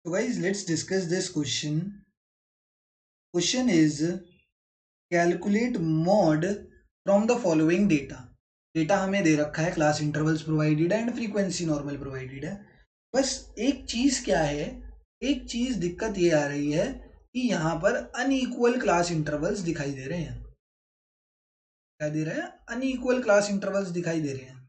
So guys, let's discuss this question. Question is calculate mod from the following data. Data हमें दे रखा है, class intervals provided है and frequency normal provided है. बस एक चीज क्या है, एक चीज दिक्कत ये आ रही है कि यहाँ पर अनइक्वल क्लास इंटरवल्स दिखाई दे रहे हैं. क्या दे रहे हैं? अनइक्वल क्लास इंटरवल्स दिखाई दे रहे हैं.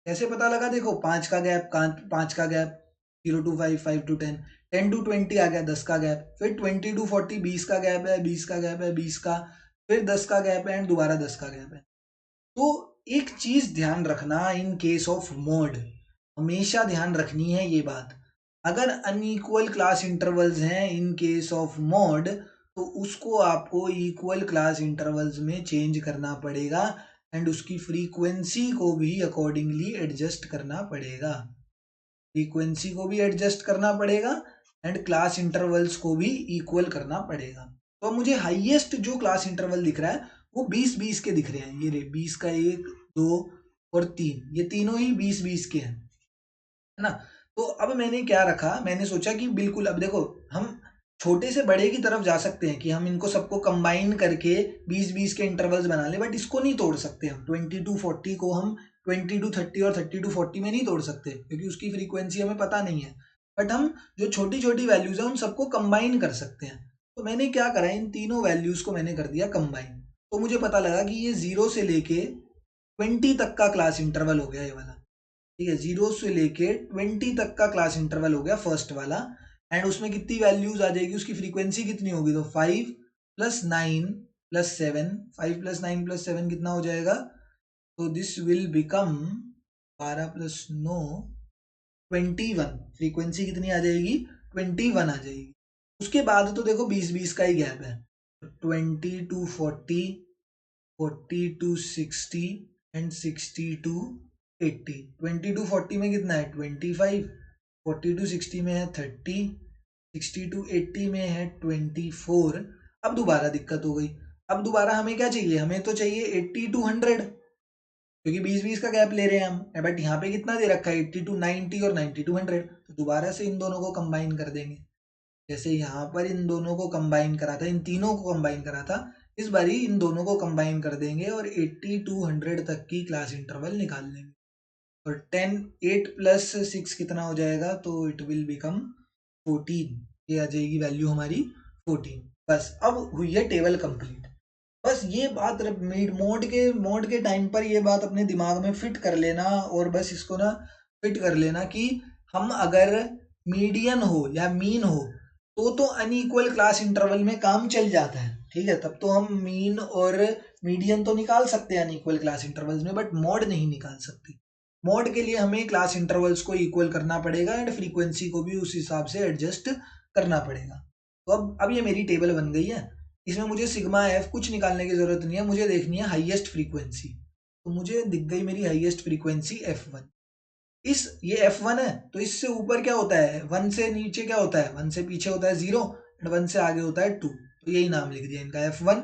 कैसे पता लगा? देखो, 5 का गैप, 5 का गैप, 0 to 5, 5 to 10, 10 to 20 आ गया, 10 का गैप, फिर 20 to 40, 20 का गैप है, 20 का गैप है, 20 का, फिर 10 का गैप है एंड दोबारा 10 का गैप है. तो एक चीज ध्यान रखना इन केस ऑफ मोड, हमेशा ध्यान रखनी है ये बात. अगर अनइक्वल क्लास इंटरवल्स हैं इन केस ऑफ मोड, तो उसको आपको इक्वल क्लास इंटरवल्स में चेंज करना पड़ेगा एंड उसकी फ्रीक्वेंसी को भी अकॉर्डिंगली एडजस्ट करना पड़ेगा. फ्रीक्वेंसी को भी एडजस्ट करना पड़ेगा एंड क्लास इंटरवल्स को भी इक्वल करना पड़ेगा. तो मुझे हाईएस्ट जो क्लास इंटरवल दिख रहा है वो 20-20 के दिख रहे हैं. ये रे 20 का, 1, 2 और 3, ये तीनों ही 20-20 के हैं, है ना. तो अब मैंने क्या रखा, मैंने सोचा कि बिल्कुल, अब देखो, हम छोटे से बड़े की तरफ जा सकते हैं कि हम इनको सबको कंबाइन करके 20-20 के इंटरवल्स बना ले, बट इसको नहीं तोड़ सकते हम. 20 to 40 को हम 20 to 30 और 30 to 40 में नहीं तोड़ सकते क्योंकि उसकी फ्रीक्वेंसी हमें पता नहीं है. बट हम जो छोटी छोटी वैल्यूज है उन सबको कंबाइन कर सकते हैं. तो मैंने क्या करा, इन तीनों वैल्यूज को मैंने कर दिया कंबाइन. तो मुझे पता लगा कि ये 0 से लेके 20 तक का क्लास इंटरवल हो गया ये वाला. ठीक है, 0 से लेके 20 तक का क्लास इंटरवल हो गया फर्स्ट वाला. एंड उसमें कितनी वैल्यूज आ जाएगी, उसकी फ्रीक्वेंसी कितनी होगी, तो 5 प्लस 9 प्लस 7, 5 प्लस 9 प्लस 7 कितना हो जाएगा, तो this will become 12 plus 9, 21. Frequency कितनी आ जाएगी, 21 आ जाएगी. उसके बाद तो देखो 20-20 का ही गैप है. 20 to 40, 40 to 60 and 60 to 80. 20 to 40 में कितना है, 25. 40 to 60 में है 30. 60 to 80 में है 24. अब दोबारा दिक्कत हो गई. अब दोबारा हमें क्या चाहिए, हमें तो चाहिए 80 to 100, क्योंकि 20-20 का गैप ले रहे हैं हम. बट यहाँ पे कितना दे रखा है, 80 to 90 और 90 to 100. तो दोबारा से इन दोनों को कंबाइन कर देंगे. जैसे यहाँ पर इन दोनों को कंबाइन करा था, इन तीनों को कंबाइन करा था, इस बारी इन दोनों को कंबाइन कर देंगे और 80 to 100 तक की क्लास इंटरवल निकाल लेंगे. और 10, 8 प्लस 6 कितना हो जाएगा, तो इट विल बिकम 14. ये आ जाएगी वैल्यू हमारी 14. बस अब हुई है टेबल कंप्लीट. बस ये बात मोड के टाइम पर ये बात अपने दिमाग में फिट कर लेना और बस इसको ना फिट कर लेना कि हम अगर मीडियन हो या मीन हो तो अनइक्वल क्लास इंटरवल में काम चल जाता है. ठीक है, तब तो हम मीन और मीडियन तो निकाल सकते हैं अनइक्वल क्लास इंटरवल्स में, बट मोड नहीं निकाल सकते. मोड के लिए हमें क्लास इंटरवल्स को इक्वल करना पड़ेगा एंड फ्रीक्वेंसी को भी उस हिसाब से एडजस्ट करना पड़ेगा. तो अब ये मेरी टेबल बन गई है. इसमें मुझे सिग्मा एफ कुछ निकालने की जरूरत नहीं है, मुझे देखनी है हाईएस्ट फ्रीक्वेंसी. तो मुझे दिख गई मेरी हाईएस्ट फ्रीक्वेंसी F1. ये F1 है, तो इससे ऊपर क्या होता है, 1 से नीचे क्या होता है, 1 से पीछे होता है 0 एंड 1 से आगे होता है 2. तो यही नाम लिख दिया इनका F1.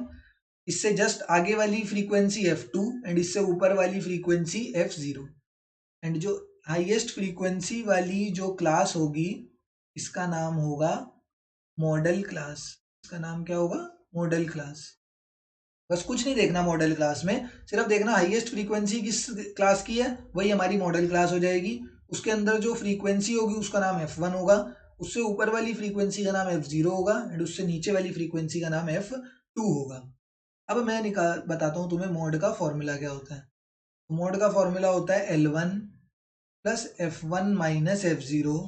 इससे जस्ट आगे वाली फ्रीक्वेंसी F2 एंड इससे ऊपर वाली फ्रीक्वेंसी F0. एंड जो हाईएस्ट फ्रीक्वेंसी वाली जो क्लास होगी इसका नाम होगा मॉडल क्लास. इसका नाम क्या होगा, मॉडल क्लास. बस कुछ नहीं देखना मॉडल क्लास में, सिर्फ देखना हाईएस्ट फ्रीक्वेंसी किस क्लास की है, वही हमारी मॉडल क्लास हो जाएगी. उसके अंदर जो फ्रीक्वेंसी होगी उसका नाम F1 होगा, उससे ऊपर वाली फ्रीक्वेंसी का नाम F0 होगा एंड उससे नीचे वाली फ्रीक्वेंसी का नाम F2 होगा. अब मैं बताता हूँ तुम्हें मोड का फॉर्मूला क्या होता है. मोड का फॉर्मूला होता है L1 plus F1 minus F0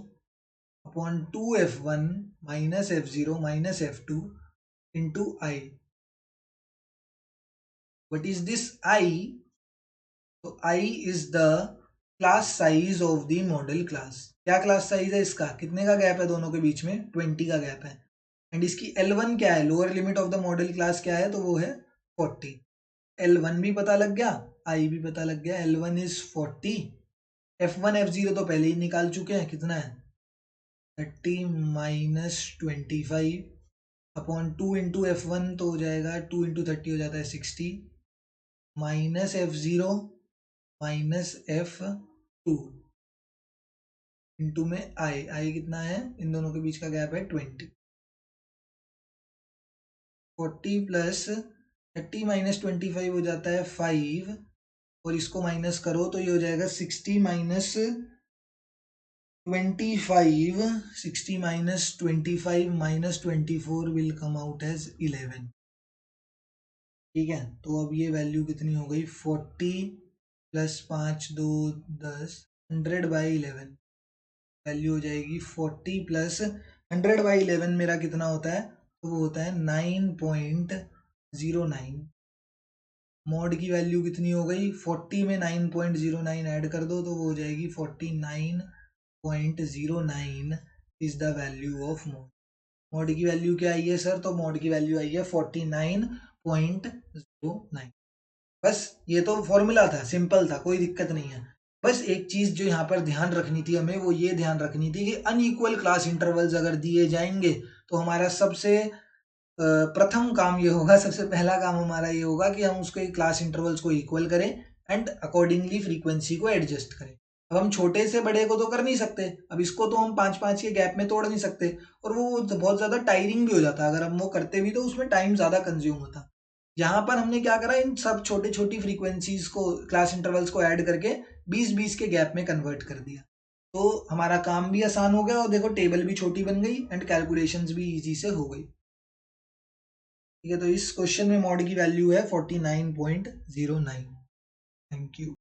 upon 2F1 minus F0 minus F2 into I. What is this I? तो I is the class size of the model class. क्या क्लास साइज है इसका, कितने का गैप है दोनों के बीच में, 20 का गैप है. एंड इसकी L1 क्या है, lower limit of the model class क्या है, तो वो है 40. L1 भी पता लग गया, I भी पता लग गया. L1 is 40. F1 F0 तो पहले ही निकाल चुके हैं, कितना है 30 माइनस 25 अपॉन 2 इंटू F1 तो हो जाएगा 2 इंटू 30 हो जाता है 60 minus F0 minus F2. Into में आई कितना है, इन दोनों के बीच का गैप है 20। 40 प्लस 30 माइनस 25 हो जाता है 5, और इसको माइनस करो तो ये हो जाएगा 60 minus 25, 60 minus 25 minus 24 will come out as 11। ठीक है, तो अब ये वैल्यू कितनी हो गई, 40 प्लस 5 2 10, 100/11 वैल्यू हो जाएगी 40 प्लस 100/11 मेरा कितना होता है, तो वो होता है 9.09। मॉड की वैल्यू कितनी हो गई, 40 में 9.09 ऐड कर दो तो वो हो जाएगी 49.09 is the value of mod. Mod की वैल्यू क्या आई है सर, तो मॉड की वैल्यू आई है 49.09। बस ये तो फॉर्मूला था, सिंपल था, कोई दिक्कत नहीं है। बस एक चीज जो यहाँ पर ध्यान रखनी थी हमें, वो ये ध्यान रखनी थी कि अनइक्वल क्लास इंटरवल्स अगर दिए जाएंगे तो हमारा सबसे प्रथम काम ये होगा, सबसे पहला काम हमारा ये होगा कि हम उसके क्लास इंटरवल्स को इक्वल करें एंड अकॉर्डिंगली फ्रीक्वेंसी को एडजस्ट करें। अब हम छोटे से बड़े को तो कर नहीं सकते, अब इसको तो हम 5-5 के गैप में तोड़ नहीं सकते, और वो बहुत ज्यादा टायरिंग भी हो जाता, अगर हम वो करते भी तो उसमें टाइम ज्यादा कंज्यूम होता। यहाँ पर हमने क्या करा, इन सब छोटी छोटी फ्रीक्वेंसीज को, क्लास इंटरवल्स को ऐड करके 20-20 के गैप में कन्वर्ट कर दिया, तो हमारा काम भी आसान हो गया, और देखो टेबल भी छोटी बन गई एंड कैलकुलेशंस भी इजी से हो गई। ठीक है, तो इस क्वेश्चन में मॉड की वैल्यू है 49.09। Thank you.